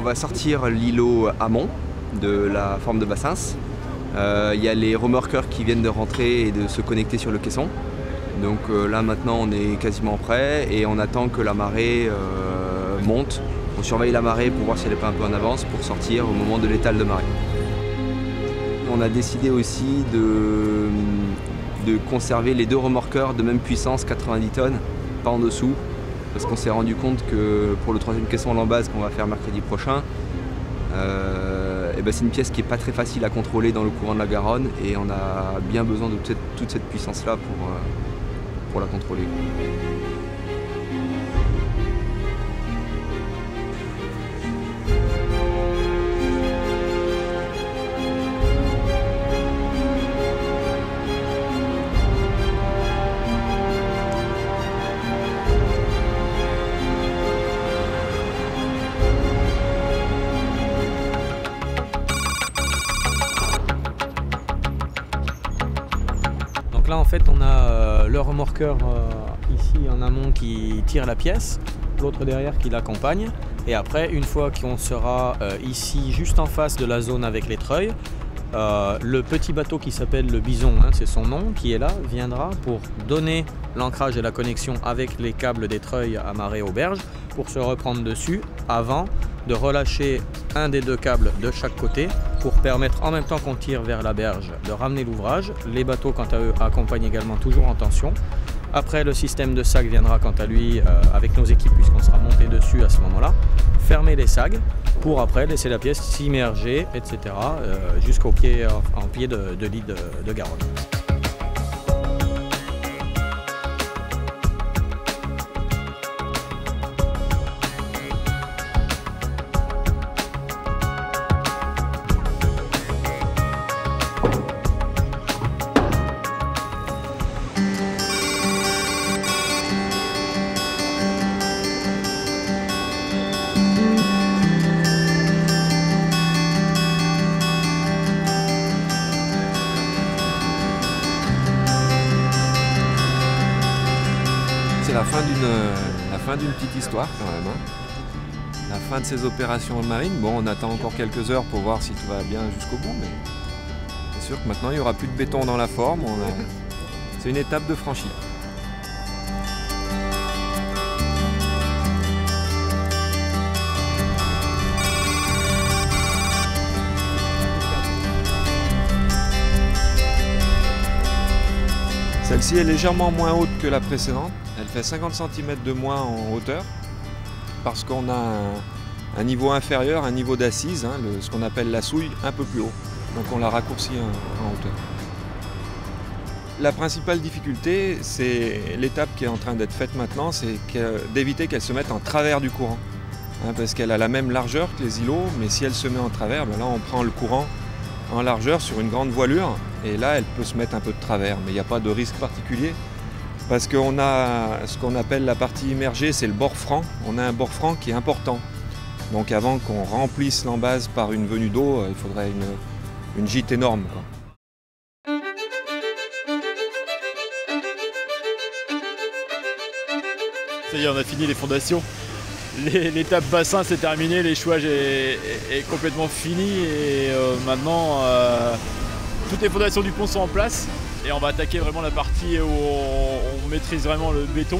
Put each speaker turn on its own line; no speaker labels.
va sortir l'îlot amont de la forme de Bassins. Il y a les remorqueurs qui viennent de rentrer et de se connecter sur le caisson. Donc là maintenant on est quasiment prêt et on attend que la marée monte. On surveille la marée pour voir si elle n'est pas un peu en avance pour sortir au moment de l'étale de marée. On a décidé aussi de conserver les deux remorqueurs de même puissance, 90 tonnes, pas en dessous, parce qu'on s'est rendu compte que pour le troisième caisson en lambase qu'on va faire mercredi prochain, c'est une pièce qui n'est pas très facile à contrôler dans le courant de la Garonne et on a bien besoin de toute cette puissance-là pour la contrôler.
Là en fait on a le remorqueur ici en amont qui tire la pièce, l'autre derrière qui l'accompagne et après une fois qu'on sera ici juste en face de la zone avec les treuils, le petit bateau qui s'appelle le Bison, hein, c'est son nom, qui est là, viendra pour donner l'ancrage et la connexion avec les câbles des treuils amarrés aux berges pour se reprendre dessus avant de relâcher un des deux câbles de chaque côté pour permettre en même temps qu'on tire vers la berge de ramener l'ouvrage. Les bateaux quant à eux accompagnent également toujours en tension. Après le système de SAG viendra quant à lui avec nos équipes puisqu'on sera monté dessus à ce moment-là, fermer les SAG pour après laisser la pièce s'immerger etc. Jusqu'au pied, en pied de lit de Garonne.
C'est la fin d'une petite histoire quand même. Hein. La fin de ces opérations marines. Bon, on attend encore quelques heures pour voir si tout va bien jusqu'au bout, mais c'est sûr que maintenant il n'y aura plus de béton dans la forme. C'est une étape de franchie. Celle-ci est légèrement moins haute que la précédente. Elle fait 50 cm de moins en hauteur parce qu'on a un niveau inférieur, un niveau d'assise, hein, ce qu'on appelle la souille, un peu plus haut. Donc on l'a raccourci en hauteur. La principale difficulté, c'est l'étape qui est en train d'être faite maintenant, c'est d'éviter qu'elle se mette en travers du courant. Hein, parce qu'elle a la même largeur que les îlots, mais si elle se met en travers, là on prend le courant en largeur sur une grande voilure et là elle peut se mettre un peu de travers, mais il n'y a pas de risque particulier parce qu'on a ce qu'on appelle la partie immergée, c'est le bord franc. On a un bord franc qui est important, donc avant qu'on remplisse l'embase par une venue d'eau, il faudrait une gîte énorme, quoi.
Ça y est, on a fini les fondations. L'étape bassin c'est terminé, l'échouage est complètement fini et maintenant toutes les fondations du pont sont en place et on va attaquer vraiment la partie où on maîtrise vraiment le béton.